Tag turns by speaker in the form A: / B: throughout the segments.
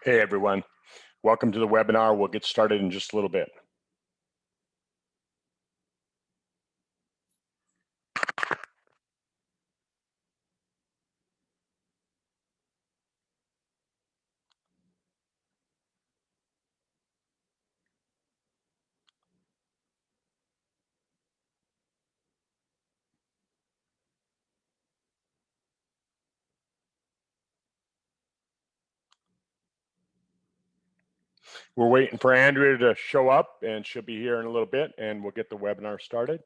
A: Hey everyone, welcome to the webinar. We'll get started in just a little bit. We're waiting for Andrea to show up, and she'll be here in a little bit, and we'll get the webinar started.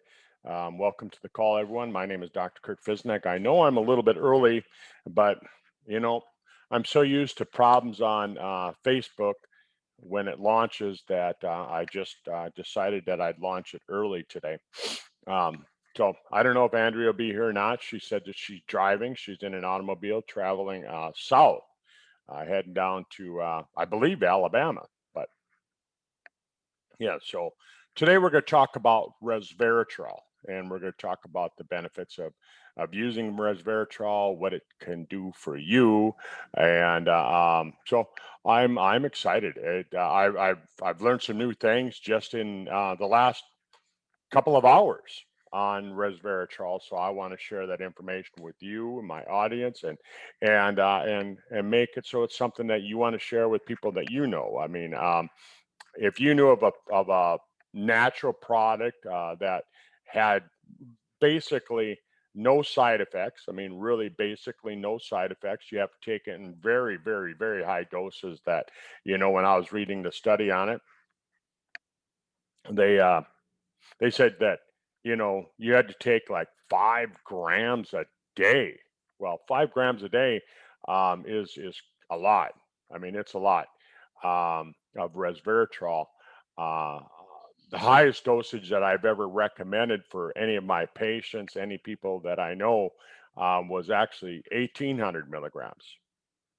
A: Welcome to the call, everyone. My name is Dr. Kurt Fisnek. I know I'm a little bit early, but I'm so used to problems on Facebook when it launches that I just decided that I'd launch it early today. So I don't know if Andrea will be here or not. She said that she's driving. She's in an automobile traveling south, heading down to, I believe, Alabama. But yeah, so today we're going to talk about resveratrol, and we're going to talk about the benefits of using resveratrol, what it can do for you, and so I'm excited. I've learned some new things just in the last couple of hours on resveratrol, so I want to share that information with you and my audience, and make it so it's something that you want to share with people that you know. I mean, if you knew of a natural product that had basically no side effects, I mean, really basically no side effects, you have to take it in very, very, very high doses. That when I was reading the study on it, they they said that you had to take like 5 grams a day. Well, 5 grams a day is a lot. I mean, it's a lot of resveratrol. Uh, the highest dosage that I've ever recommended for any of my patients, any people that I know, was actually 1,800 milligrams.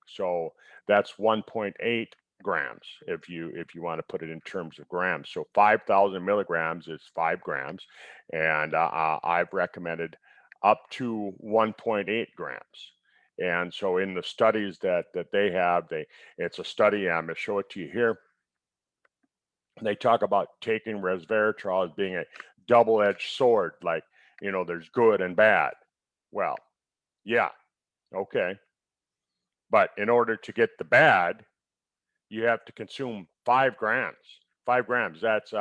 A: So that's 1.8 grams if you want to put it in terms of grams. So 5,000 milligrams is 5 grams, and I've recommended up to 1.8 grams. And so in the studies that they have, it's a study. I'm going to show it to you here. They talk about taking resveratrol as being a double-edged sword, like there's good and bad. Well, yeah, okay. But in order to get the bad, you have to consume 5 grams. 5 grams. That's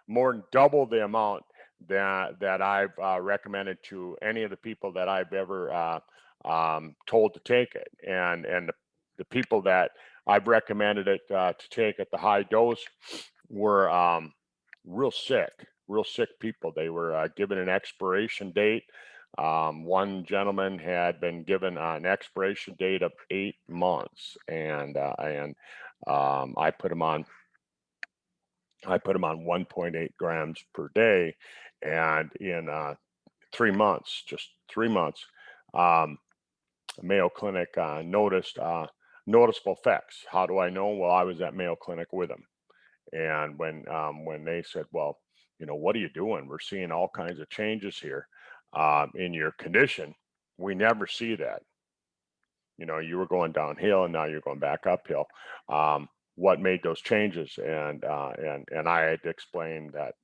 A: more than double the amount that I've recommended to any of the people that I've ever told to take it. And the people that I've recommended it to take at the high dose were real sick people. They were given an expiration date. One gentleman had been given an expiration date of 8 months, and I put him on 1.8 grams per day, and in 3 months, just 3 months, Mayo Clinic noticed noticeable effects. How do I know? Well, I was at Mayo Clinic with him, and when they said, well, what are you doing? We're seeing all kinds of changes here in your condition. We never see that. You were going downhill and now you're going back uphill. What made those changes? And I had to explain that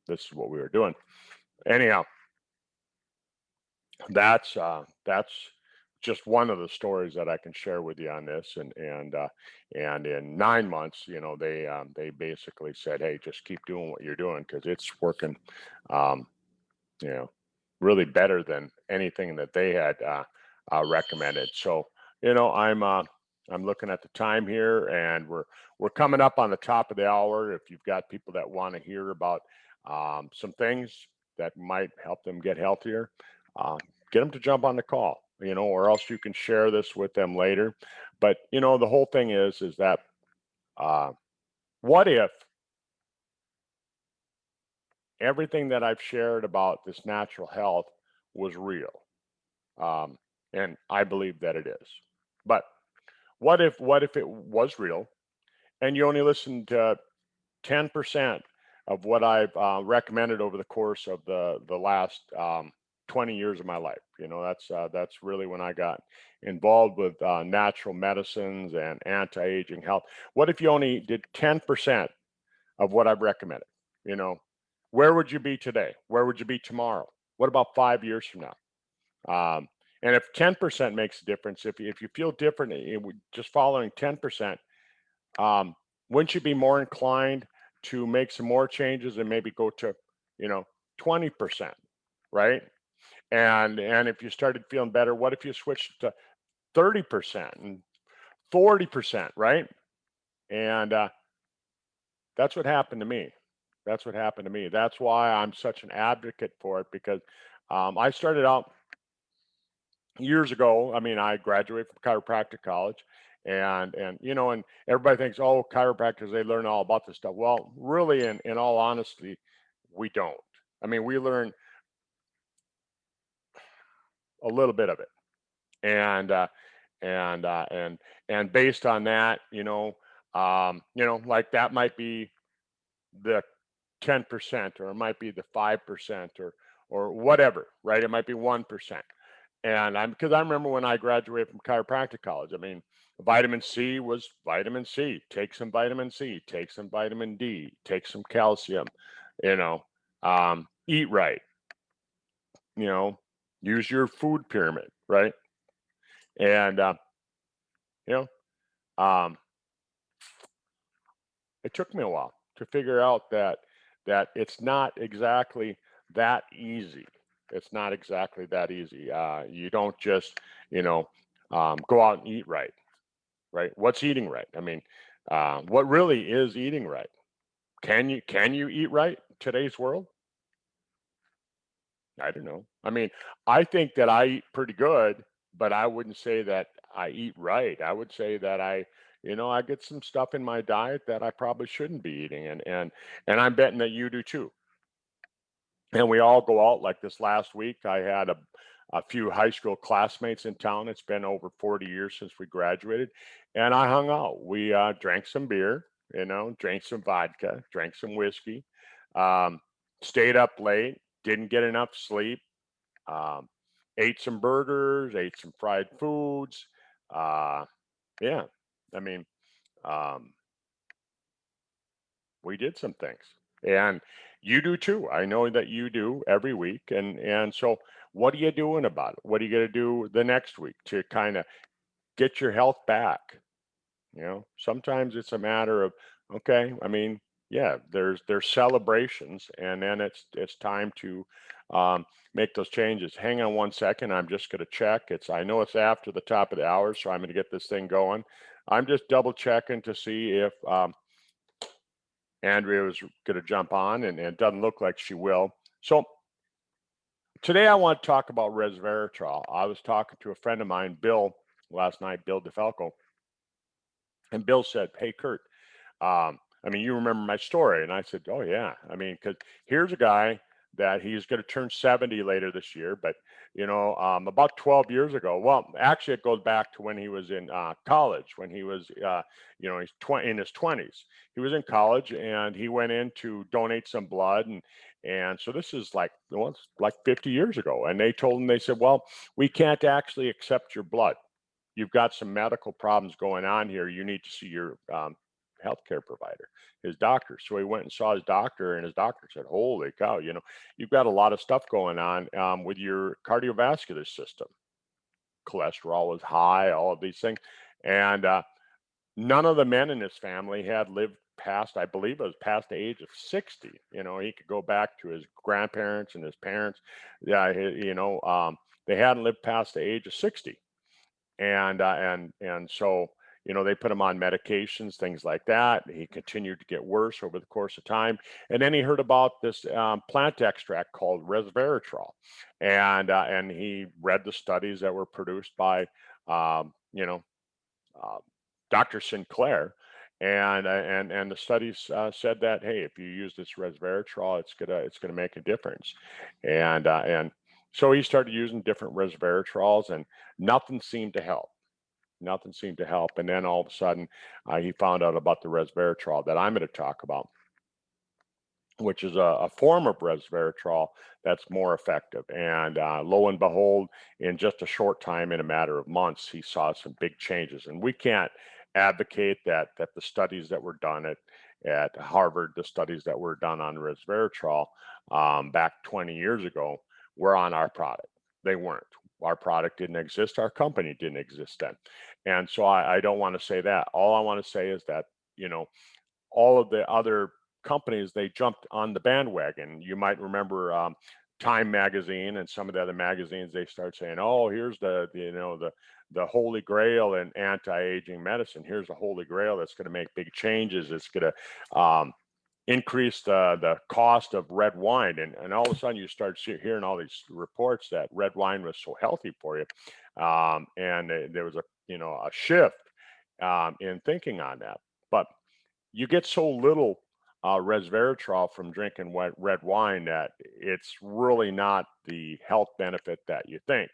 A: this is what we were doing. Anyhow, that's just one of the stories that I can share with you on this. And in 9 months, they basically said, hey, just keep doing what you're doing because it's working, um, you know, really better than anything that they had recommended. So I'm looking at the time here, and we're coming up on the top of the hour. If you've got people that want to hear about some things that might help them get healthier, get them to jump on the call, or else you can share this with them later. But the whole thing is that what if everything that I've shared about this natural health was real? Um, and I believe that it is. But what if it was real, and you only listened to 10% of what I've recommended over the course of the last 20 years of my life. That's really when I got involved with natural medicines and anti-aging health. What if you only did 10% of what I've recommended? You know, where would you be today? Where would you be tomorrow? What about 5 years from now? And if 10% makes a difference, if you feel different, just following 10%, um, wouldn't you be more inclined to make some more changes and maybe go to, you know, 20%, right? And if you started feeling better, what if you switched to 30% and 40%, right? And that's what happened to me. That's what happened to me. That's why I'm such an advocate for it, because I started out years ago. I mean, I graduated from chiropractic college, and everybody thinks, oh, chiropractors, they learn all about this stuff. Well, really, in all honesty, we don't. I mean, we learn a little bit of it, and and uh, and and based on that, like that might be the 10%, or it might be the 5%, or whatever, right? It might be 1%. And because I remember when I graduated from chiropractic college, I mean, vitamin C was vitamin C. Take some vitamin C, take some vitamin D, take some calcium, you know, eat right, you know, use your food pyramid, right? And, you know, it took me a while to figure out that it's not exactly that easy. It's not exactly that easy. You don't just, you know, go out and eat right, right? What's eating right? I mean, what really is eating right? Can you eat right in today's world? I don't know. I mean, I think that I eat pretty good, but I wouldn't say that I eat right. I would say that I get some stuff in my diet that I probably shouldn't be eating, and I'm betting that you do too. And we all go out. Like this last week, I had a few high school classmates in town. It's been over 40 years since we graduated, and I hung out. We drank some beer, drank some vodka, drank some whiskey, um, stayed up late, didn't get enough sleep, um, ate some burgers, ate some fried foods. Uh, yeah, I mean, um, we did some things, and you do too. I know that you do every week, and so what are you doing about it? What are you going to do the next week to kind of get your health back? Sometimes it's a matter of, okay, I mean, yeah, there's celebrations, and then it's time to make those changes. Hang on one second, I'm just going to check. I know it's after the top of the hour, so I'm going to get this thing going. I'm just double checking to see if Andrea was going to jump on, and it doesn't look like she will. So today I want to talk about resveratrol. I was talking to a friend of mine, Bill, last night, Bill DeFalco, and Bill said, "Hey, Kurt, I mean, you remember my story?" And I said, "Oh yeah. I mean, because here's a guy that he's going to turn 70 later this year, but about 12 years ago. Well, actually, it goes back to when he was in college, when he was, he's in his 20s. He was in college, and he went in to donate some blood, and so this is like 50 years ago. And they told him, they said, well, we can't actually accept your blood. You've got some medical problems going on here. You need to see your healthcare provider, his doctor." So he went and saw his doctor, and his doctor said, "Holy cow, you've got a lot of stuff going on with your cardiovascular system. Cholesterol was high, all of these things." And none of the men in his family had lived past, I believe it was past the age of 60. He could go back to his grandparents and his parents. Yeah, they hadn't lived past the age of 60. And so they put him on medications, things like that. He continued to get worse over the course of time, and then he heard about this plant extract called resveratrol, and he read the studies that were produced by um, you know uh, Dr. Sinclair. And the studies said that, hey, if you use this resveratrol, it's gonna make a difference. And so he started using different resveratrols, and nothing seemed to help. Nothing seemed to help. And then all of a sudden, he found out about the resveratrol that I'm going to talk about. which is a form of resveratrol that's more effective. And lo and behold, in just a short time, in a matter of months, he saw some big changes. And we can't advocate that the studies that were done at Harvard, the studies that were done on resveratrol back 20 years ago, were on our product. They weren't. Our product didn't exist. Our company didn't exist then. And so I don't want to say that. All I want to say is that, you know, all of the other companies, they jumped on the bandwagon. You might remember Time magazine and some of the other magazines. They start saying, "Oh, here's the holy grail in anti-aging medicine. Here's the holy grail that's going to make big changes. It's going to increase the cost of red wine." And all of a sudden, you start hearing all these reports that red wine was so healthy for you, and there was a shift in thinking on that, but you get so little resveratrol from drinking red wine that it's really not the health benefit that you think.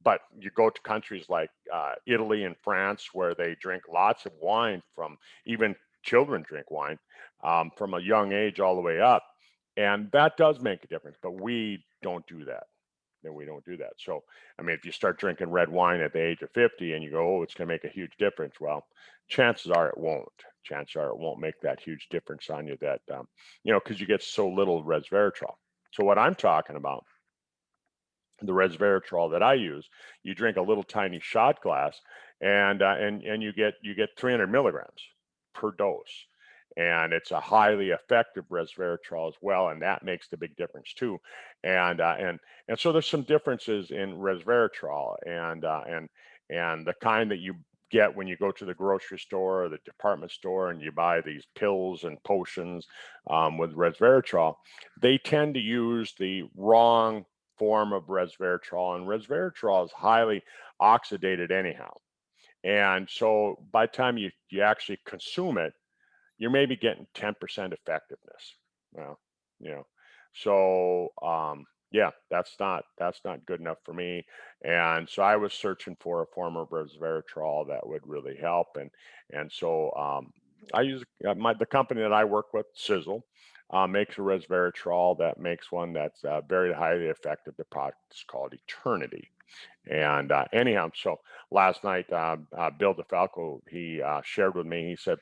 A: But you go to countries like Italy and France, where they drink lots of wine from, even children drink wine from a young age all the way up. And that does make a difference, but we don't do that. Then we don't do that. So, I mean, if you start drinking red wine at the age of 50 and you go, "Oh, it's going to make a huge difference." Well, chances are it won't. Chances are it won't make that huge difference on you because you get so little resveratrol. So, what I'm talking about, the resveratrol that I use, you drink a little tiny shot glass, and you get 300 milligrams per dose, and it's a highly effective resveratrol as well, and that makes the big difference too. And so there's some differences in resveratrol, and the kind that you get when you go to the grocery store or the department store and you buy these pills and potions with resveratrol. They tend to use the wrong form of resveratrol, and resveratrol is highly oxidated anyhow. And so by the time you actually consume it, you're maybe getting 10% effectiveness. Well, you know, so yeah, that's not good enough for me. And so I was searching for a form of resveratrol that would really help. And so I use the company that I work with, Sizzle, makes a resveratrol that makes one that's very highly effective. The product is called Eternity. And anyhow, so last night, Bill DeFalco, he shared with me. He said,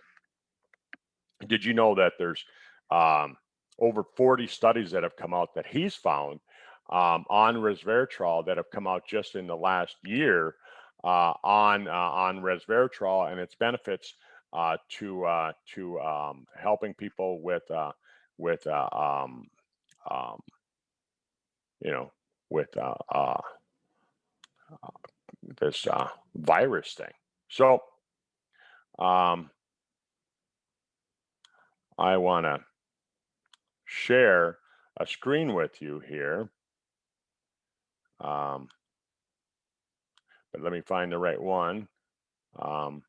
A: "Did you know that there's um, over 40 studies that have come out that he's found on resveratrol that have come out just in the last year on resveratrol and its benefits to helping people with um, you know with this virus thing." So um, I want to share a screen with you here. Um, but let me find the right one. Um,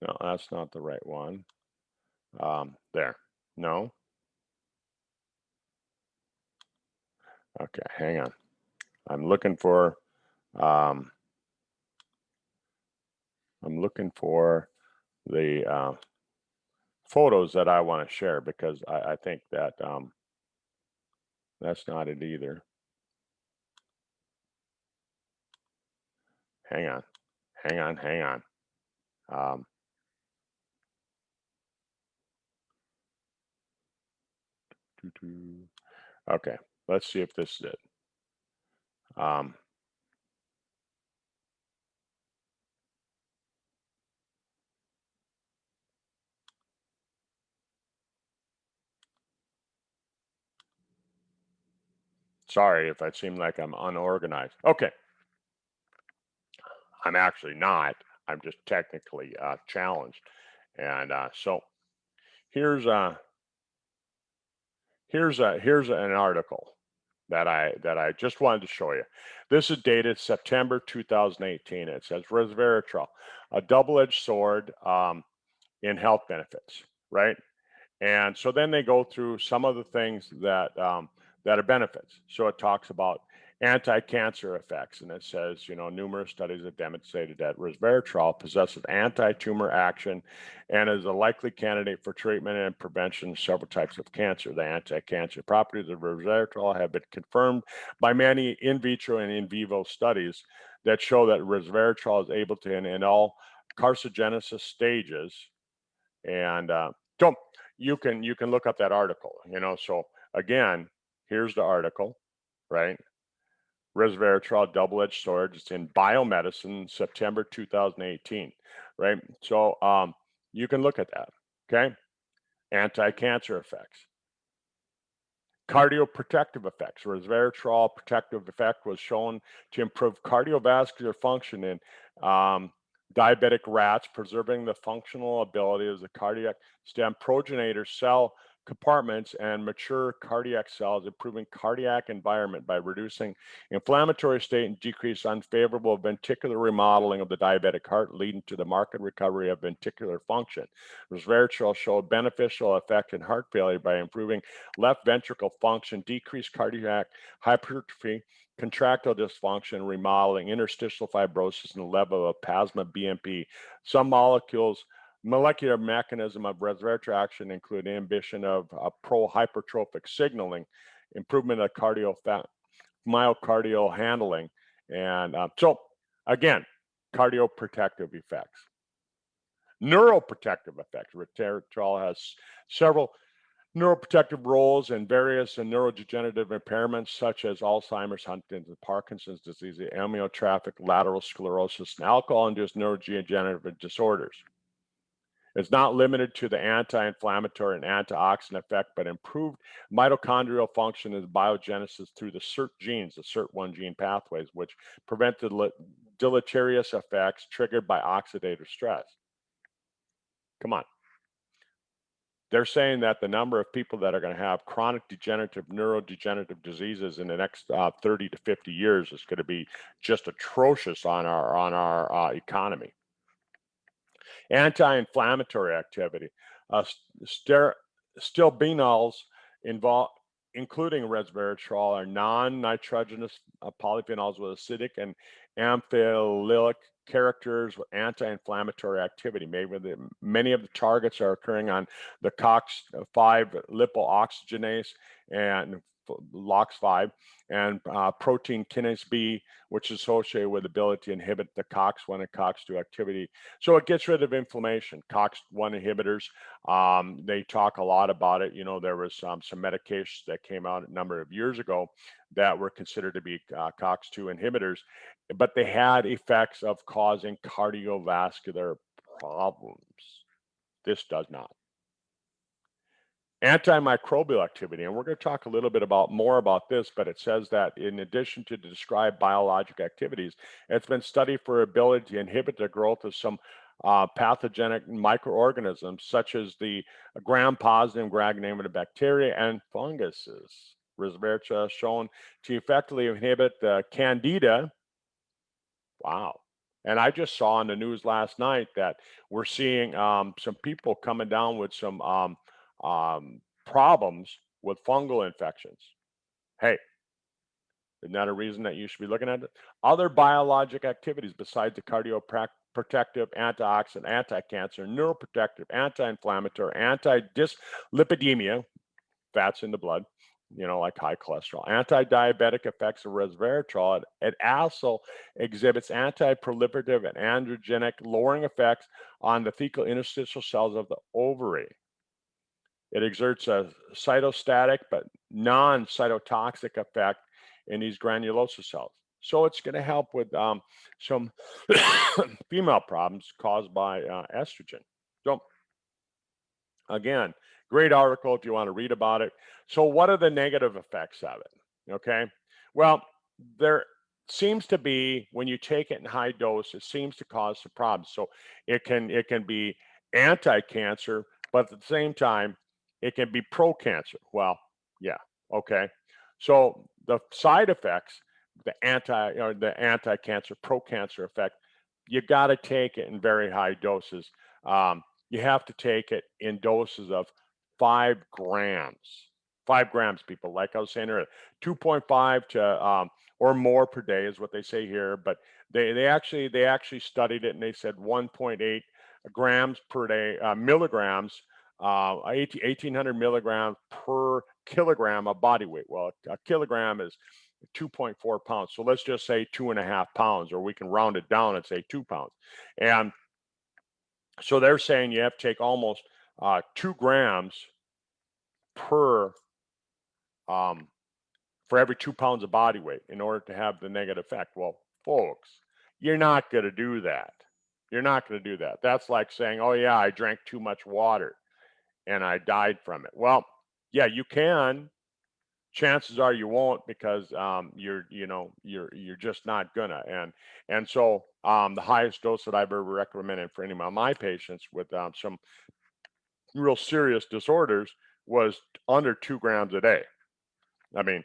A: no, that's not the right one. There. No. Okay, hang on. I'm looking for um, the photos that I want to share, because I think that that's not it either. Hang on. Hang on. Um, okay, let's see if this is it. Um, Sorry if I seem like I'm unorganized. Okay, I'm actually not. I'm just technically challenged. And so here's an article that I just wanted to show you. This is dated September 2018. It says resveratrol, a double-edged sword in health benefits, right? And so then they go through some of the things that are benefits. So it talks about anti-cancer effects, and it says, numerous studies have demonstrated that resveratrol possesses anti-tumor action and is a likely candidate for treatment and prevention of several types of cancer. The anti-cancer properties of resveratrol have been confirmed by many in vitro and in vivo studies that show that resveratrol is able to, in all carcinogenesis stages, and so you can look up that article. So again, here's the article, right? Resveratrol double-edged sword. It's in Biomedicine, September 2018, right? So you can look at that, okay? Anti-cancer effects. Cardioprotective effects. Resveratrol protective effect was shown to improve cardiovascular function in diabetic rats, preserving the functional ability of the cardiac stem progenitor cell compartments and mature cardiac cells, improving cardiac environment by reducing inflammatory state and decrease unfavorable ventricular remodeling of the diabetic heart, leading to the marked recovery of ventricular function. Resveratrol showed beneficial effect in heart failure by improving left ventricle function, decreased cardiac hypertrophy, contractile dysfunction, remodeling, interstitial fibrosis, and the level of plasma BNP. Some molecular mechanism of resveratrol action include inhibition of pro-hypertrophic signaling, improvement of myocardial handling, and so again, cardioprotective effects. Neuroprotective effects. Resveratrol has several neuroprotective roles in various neurodegenerative impairments such as Alzheimer's, Huntington's, and Parkinson's disease, amyotrophic lateral sclerosis, and alcohol-induced neurodegenerative disorders. It's not limited to the anti-inflammatory and antioxidant effect, but improved mitochondrial function and biogenesis through the SIRT genes, the SIRT1 gene pathways, which prevent the deleterious effects triggered by oxidative stress. Come on. They're saying that the number of people that are going to have chronic neurodegenerative diseases in the next 30 to 50 years is going to be just atrocious on our economy. Anti-inflammatory activity. Stilbenols including resveratrol, are non-nitrogenous polyphenols with acidic and amphilylic characters with anti-inflammatory activity. Many of the targets are occurring on the COX-5 lipooxygenase and LOX5 and protein kinase B, which is associated with the ability to inhibit the COX-1 and COX-2 activity. So it gets rid of inflammation. COX-1 inhibitors, they talk a lot about it. There was some medications that came out a number of years ago that were considered to be COX-2 inhibitors, but they had effects of causing cardiovascular problems. This does not. Antimicrobial activity, and we're going to talk a little bit more about this, but it says that in addition to the described biologic activities, it's been studied for ability to inhibit the growth of some pathogenic microorganisms such as the gram-positive, gram-negative bacteria and funguses. Resveratrol has shown to effectively inhibit the candida. Wow. And I just saw on the news last night that we're seeing some people coming down with some problems with fungal infections. Hey, isn't that a reason that you should be looking at it? Other biologic activities besides the cardioprotective, antioxidant, anti-cancer, neuroprotective, anti-inflammatory, anti-dyslipidemia, fats in the blood, like high cholesterol, anti-diabetic effects of resveratrol. It also exhibits anti-proliferative and androgenic lowering effects on the thecal interstitial cells of the ovary. It exerts a cytostatic but non-cytotoxic effect in these granulosa cells. So it's going to help with some female problems caused by estrogen. So again, great article if you want to read about it. So what are the negative effects of it? Okay. Well, there seems to be, when you take it in high dose, it seems to cause some problems. So it can be anti-cancer, but at the same time, it can be pro-cancer. Well, yeah, okay. So the side effects, the anti-cancer, pro-cancer effect, you got to take it in very high doses. You have to take it in doses of 5 grams. 5 grams, people. Like I was saying earlier, 2.5 to or more per day is what they say here. But they actually studied it, and they said 1.8 grams per day, milligrams, 1,800 milligrams per kilogram of body weight. Well, a kilogram is 2.4 pounds. So let's just say 2.5 pounds, or we can round it down and say 2 pounds. And so they're saying you have to take almost 2 grams per for every 2 pounds of body weight in order to have the negative effect. Well, folks, you're not going to do that. You're not going to do that. That's like saying, oh yeah, I drank too much water and I died from it. Well, yeah, you can. Chances are you won't, because you're just not gonna. And so the highest dose that I've ever recommended for any of my patients with some real serious disorders was under 2 grams a day. I mean,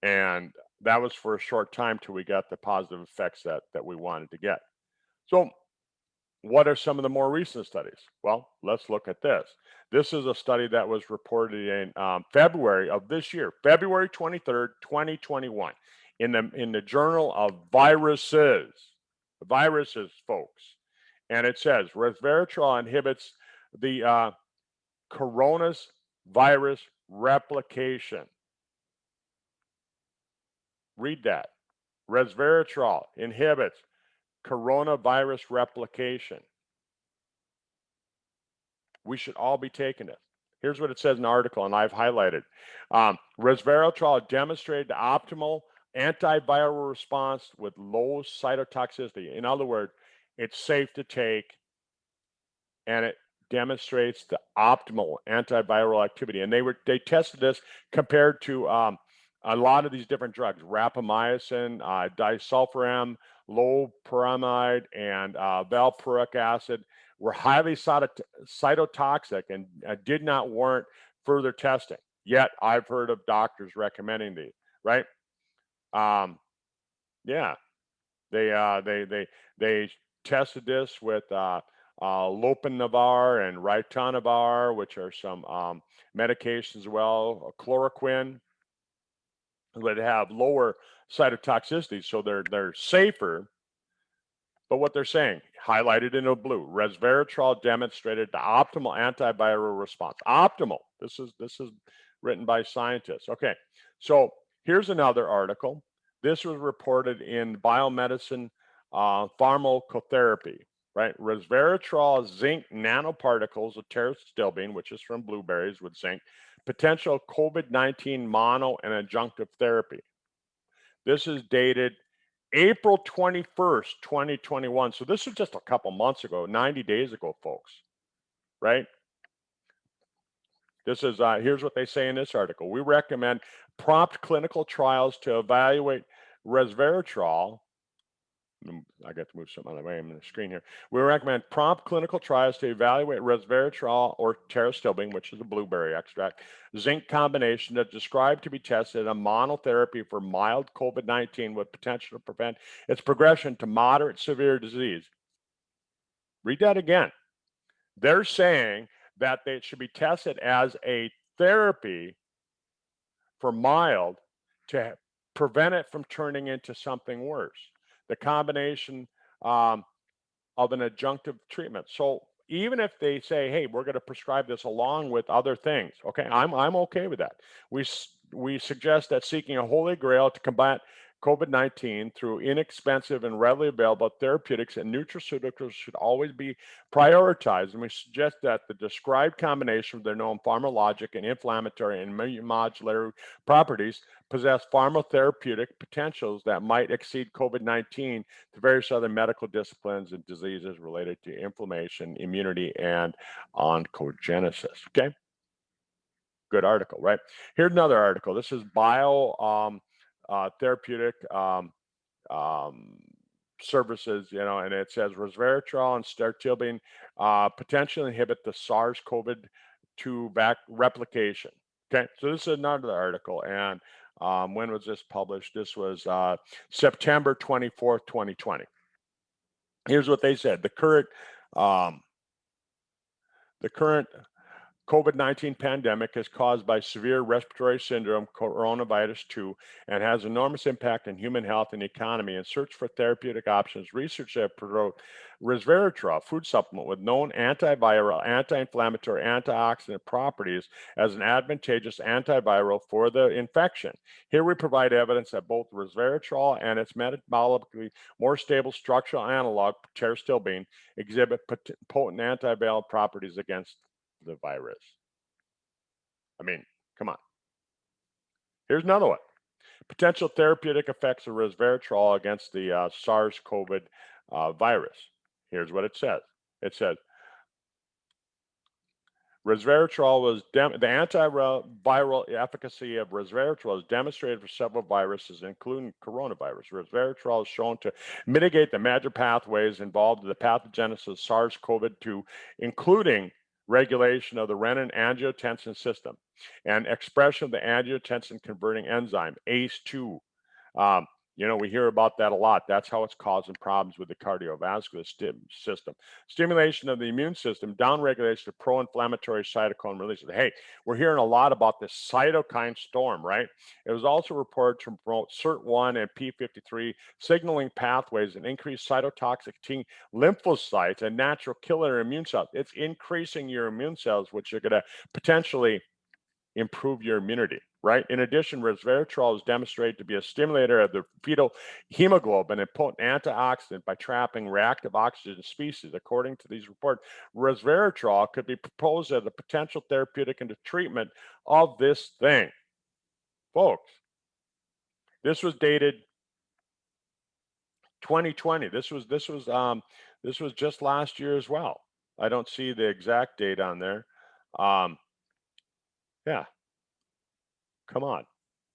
A: and that was for a short time till we got the positive effects that we wanted to get. So what are some of the more recent studies? Well, let's look at this. This is a study that was reported in February of this year, February 23rd, 2021, in the Journal of Viruses. Viruses, folks. And it says resveratrol inhibits the coronavirus replication. Read that. Resveratrol inhibits coronavirus replication. We should all be taking it. Here's what it says in the article, and I've highlighted. Resveratrol demonstrated optimal antiviral response with low cytotoxicity. In other words, it's safe to take, and it demonstrates the optimal antiviral activity. And they tested this compared to a lot of these different drugs: rapamycin, disulfiram, loperamide, and valproic acid were highly cytotoxic and did not warrant further testing. Yet I've heard of doctors recommending these, right? Yeah, they tested this with lopinavir and ritonavir, which are some medications as well, chloroquine, that have lower cytotoxicity, so they're safer. But what they're saying, highlighted in blue, resveratrol demonstrated the optimal antiviral response. Optimal. This is written by scientists. Okay, so here's another article. This was reported in Biomedicine Pharmacotherapy, right? Resveratrol zinc nanoparticles of pterostilbene, which is from blueberries with zinc, potential COVID-19 mono and adjunctive therapy. This is dated April 21st, 2021. So this was just a couple months ago, 90 days ago, folks, right? This is, here's what they say in this article. We recommend prompt clinical trials to evaluate resveratrol. I got to move something out of the way. I'm on the screen here. We recommend prompt clinical trials to evaluate resveratrol or pterostilbene, which is a blueberry extract, zinc combination that's described to be tested as a monotherapy for mild COVID-19 with potential to prevent its progression to moderate severe disease. Read that again. They're saying that they should be tested as a therapy for mild to prevent it from turning into something worse. The combination of an adjunctive treatment. So even if they say, hey, we're going to prescribe this along with other things, okay, I'm okay with that. We suggest that seeking a holy grail to combat COVID-19 through inexpensive and readily available therapeutics and nutraceuticals should always be prioritized. And we suggest that the described combination of their known pharmacologic and inflammatory and immunomodulatory properties possess pharmacotherapeutic potentials that might exceed COVID-19 to various other medical disciplines and diseases related to inflammation, immunity, and oncogenesis. Okay. Good article, right? Here's another article. This is bio therapeutic services, and it says resveratrol and stertilbene potentially inhibit the SARS-CoV-2 replication. Okay, so this is another article, and when was this published? This was September 24th, 2020. Here's what they said: the current COVID-19 pandemic is caused by severe respiratory syndrome, coronavirus 2, and has enormous impact on human health and economy. In search for therapeutic options, researchers have promoted resveratrol, food supplement with known antiviral, anti-inflammatory, antioxidant properties as an advantageous antiviral for the infection. Here we provide evidence that both resveratrol and its metabolically more stable structural analog, pterostyl exhibit potent antiviral properties against the virus. I mean, come on. Here's another one. Potential therapeutic effects of resveratrol against the SARS-CoV virus. Here's what it says. It says, resveratrol was the antiviral efficacy of resveratrol is demonstrated for several viruses, including coronavirus. Resveratrol is shown to mitigate the major pathways involved in the pathogenesis of SARS-CoV-2, including regulation of the renin-angiotensin system and expression of the angiotensin converting enzyme ACE2. Um, we hear about that a lot. That's how it's causing problems with the cardiovascular system. Stimulation of the immune system, downregulation of pro-inflammatory cytokine releases. Hey, we're hearing a lot about this cytokine storm, right? It was also reported to promote SIRT1 and P53 signaling pathways and increase cytotoxic T lymphocytes and natural killer immune cells. It's increasing your immune cells, which are going to potentially improve your immunity, right? In addition, resveratrol is demonstrated to be a stimulator of the fetal hemoglobin and potent antioxidant by trapping reactive oxygen species. According to these reports, resveratrol could be proposed as a potential therapeutic in the treatment of this thing. Folks, this was dated 2020. This was just last year as well. I don't see the exact date on there. Yeah, come on.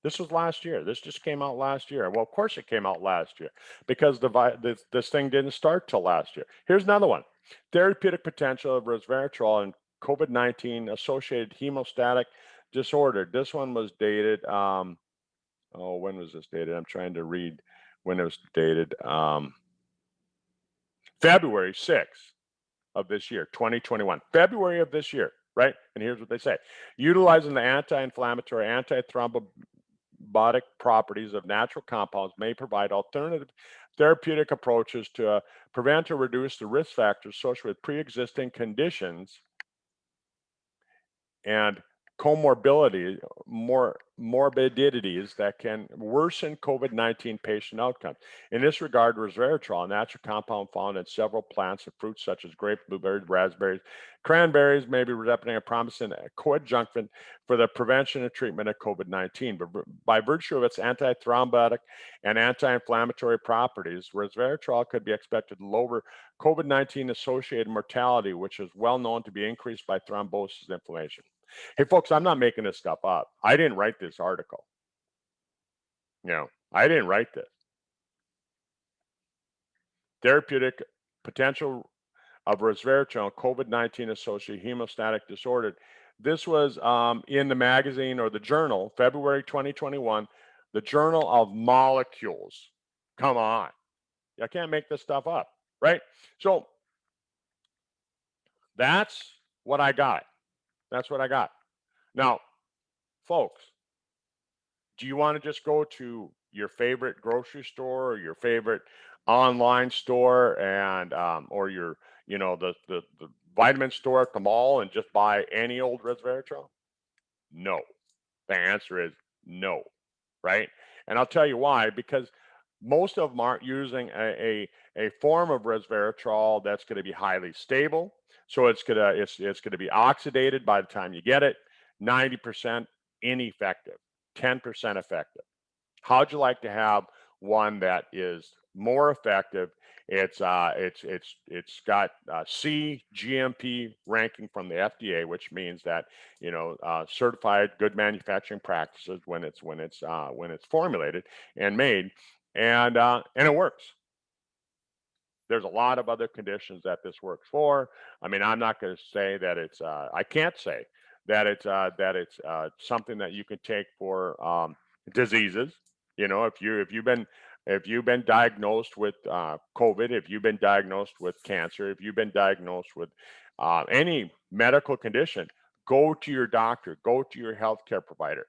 A: This was last year. This just came out last year. Well, of course it came out last year because this thing didn't start till last year. Here's another one. Therapeutic potential of resveratrol and COVID-19 associated hemostatic disorder. This one was dated, when was this dated? I'm trying to read when it was dated. February 6th of this year, 2021. February of this year, right? And here's what they say. Utilizing the anti-inflammatory, anti-thrombotic properties of natural compounds may provide alternative therapeutic approaches to prevent or reduce the risk factors associated with pre-existing conditions and morbidities that can worsen COVID-19 patient outcomes. In this regard, resveratrol, a natural compound found in several plants and fruits such as grapes, blueberries, raspberries, cranberries, may be representing a promising coadjuvant for the prevention and treatment of COVID-19. But by virtue of its antithrombotic and anti-inflammatory properties, resveratrol could be expected to lower COVID-19 associated mortality, which is well known to be increased by thrombosis and inflammation. Hey, folks, I'm not making this stuff up. I didn't write this article. I didn't write this. Therapeutic potential of resveratrol, COVID-19 associated hemostatic disorder. This was in the magazine or the journal, February 2021, the Journal of Molecules. Come on. I can't make this stuff up, right? So that's what I got. That's what I got. Now, folks, do you want to just go to your favorite grocery store or your favorite online store and or your the vitamin store at the mall and just buy any old resveratrol? No. The answer is no, right? And I'll tell you why, because most of them aren't using a form of resveratrol that's going to be highly stable. So it's gonna be oxidated by the time you get it, 90% ineffective, 10% effective. How'd you like to have one that is more effective? It's got C GMP ranking from the FDA, which means that certified good manufacturing practices when it's formulated and made, and it works. There's a lot of other conditions that this works for. I mean, I'm not going to say that it's. I can't say that it's something that you can take for diseases. If you've been diagnosed with COVID, if you've been diagnosed with cancer, if you've been diagnosed with any medical condition, go to your doctor, go to your healthcare provider.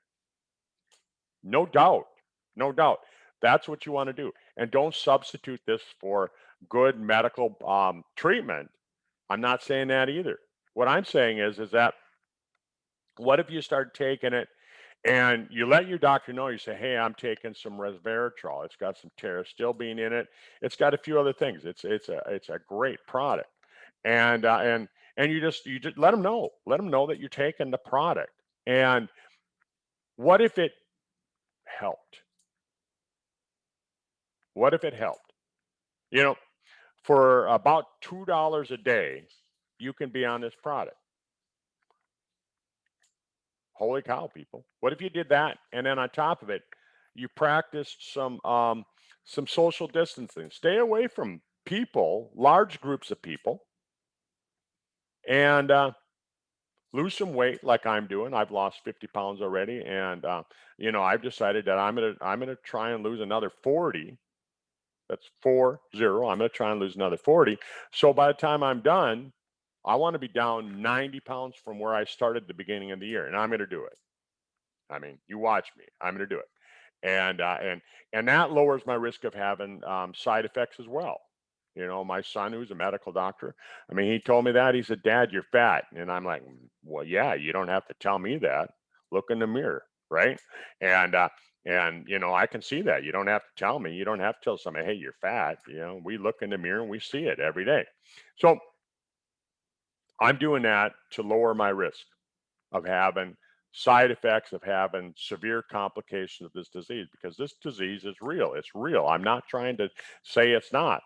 A: No doubt. No doubt. That's what you want to do. And don't substitute this for good medical treatment. I'm not saying that either. What I'm saying is that what if you start taking it and you let your doctor know, you say, hey, I'm taking some resveratrol. It's got some pterostilbene in it. It's got a few other things. It's a great product. And you just let them know. Let them know that you're taking the product. And what if it helped? What if it helped? You know, for about $2 a day, you can be on this product. Holy cow, people. What if you did that and then on top of it, you practiced some social distancing. Stay away from people, large groups of people, and lose some weight like I'm doing. I've lost 50 pounds already, and I've decided that I'm gonna try and lose another 40. That's 40. I'm gonna try and lose another 40. So by the time I'm done, I want to be down 90 pounds from where I started the beginning of the year, and I'm gonna do it. I mean, you watch me. I'm going to do it, and that lowers my risk of having side effects as well. My son, who's a medical doctor, I mean, he told me that. He said, "Dad, you're fat," and I'm like, "Well, yeah, you don't have to tell me that. Look in the mirror, right?" And I can see that. You don't have to tell me. You don't have to tell somebody, "Hey, you're fat." We look in the mirror and we see it every day. So I'm doing that to lower my risk of having side effects, of having severe complications of this disease, because this disease is real. It's real. I'm not trying to say it's not,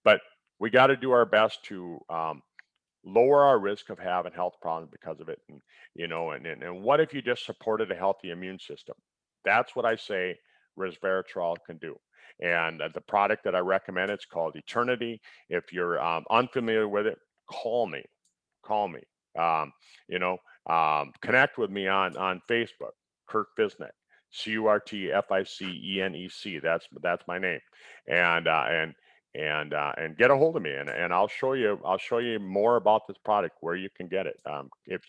A: but we got to do our best to lower our risk of having health problems because of it. And what if you just supported a healthy immune system? That's what I say resveratrol can do. And the product that I recommend, it's called Eternity. If you're unfamiliar with it, call me. Call me. Um, Connect with me on Facebook, Kirk Fisnek, CURTFICENEC. That's my name, and get a hold of me, and I'll show you more about this product, where you can get it. If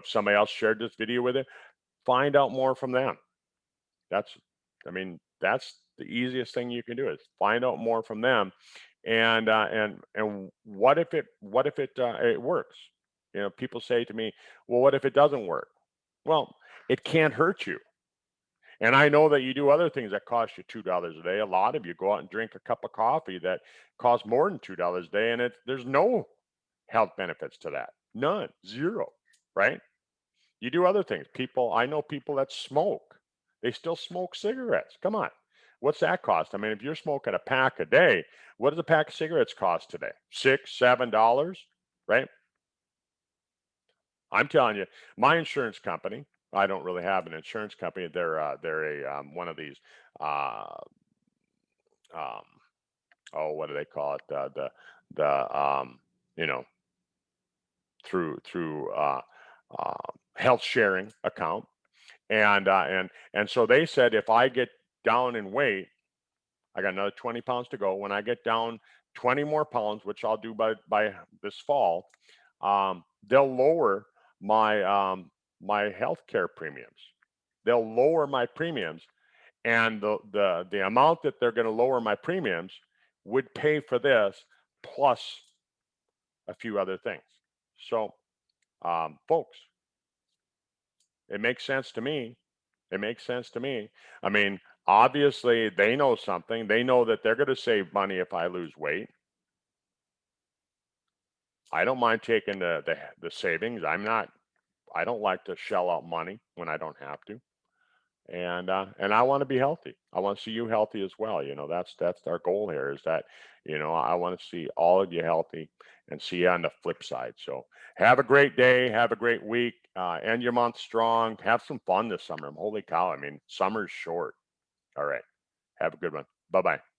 A: somebody else shared this video with it, find out more from them. That's that's the easiest thing you can do, is find out more from them. And what if it works? People say to me, well, what if it doesn't work? Well, it can't hurt you. And I know that you do other things that cost you $2 a day. A lot of you go out and drink a cup of coffee that costs more than $2 a day, and there's no health benefits to that. None. Zero. Right? You do other things. I know people that smoke. They still smoke cigarettes. Come on. What's that cost? I mean, if you're smoking a pack a day, what does a pack of cigarettes cost today? $6, $7, right? I'm telling you, my insurance company. I don't really have an insurance company. They're a one of these. Uh, um, oh, what do they call it? The you know through uh, health sharing account, and so they said if I get down in weight, I got another 20 pounds to go. When I get down 20 more pounds, which I'll do by this fall, they'll lower my health care premiums. They'll lower my premiums, and the amount that they're going to lower my premiums would pay for this plus a few other things. So, folks, it makes sense to me. It makes sense to me. I mean, obviously, they know something. They know that they're going to save money if I lose weight. I don't mind taking the savings. I don't like to shell out money when I don't have to. And I want to be healthy. I want to see you healthy as well. That's our goal here, is that, I want to see all of you healthy and see you on the flip side. So have a great day. Have a great week. End your month strong. Have some fun this summer. Holy cow. I mean, summer's short. All right. Have a good one. Bye-bye.